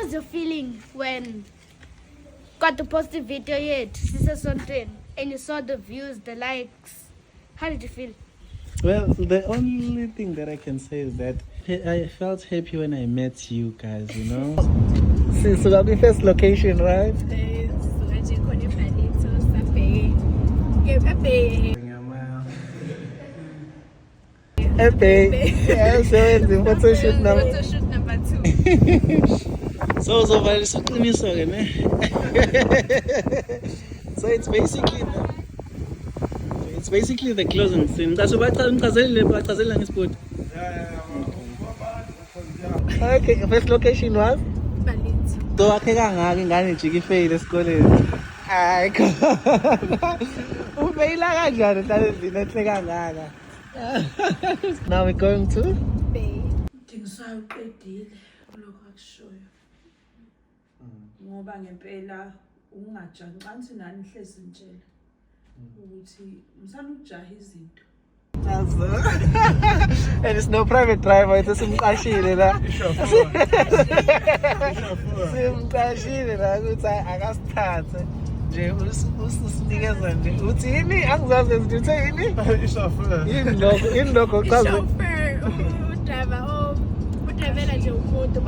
was your feeling when got the positive video yet, Sister Sonten, and you saw the views, the likes? How did you feel? Well, the only thing that I can say is that I felt happy when I met you guys, you know. Since the first location, right? Yeah, so it's the photo shoot number 2. So it's basically the closing scene. Okay, first location was? Now we're going to Bay. Ngoba ngempela ungajaqansi nani hlezi nitshela ukuthi msana ukujaha izinto. and it's no private driver, it's a simqashile la. Simqashile la ukuthi akasithathe nje usinikeza nje uthini angizazi ukuthi yini yini lokho cha Chauffeur, driver, udrivela nje umuntu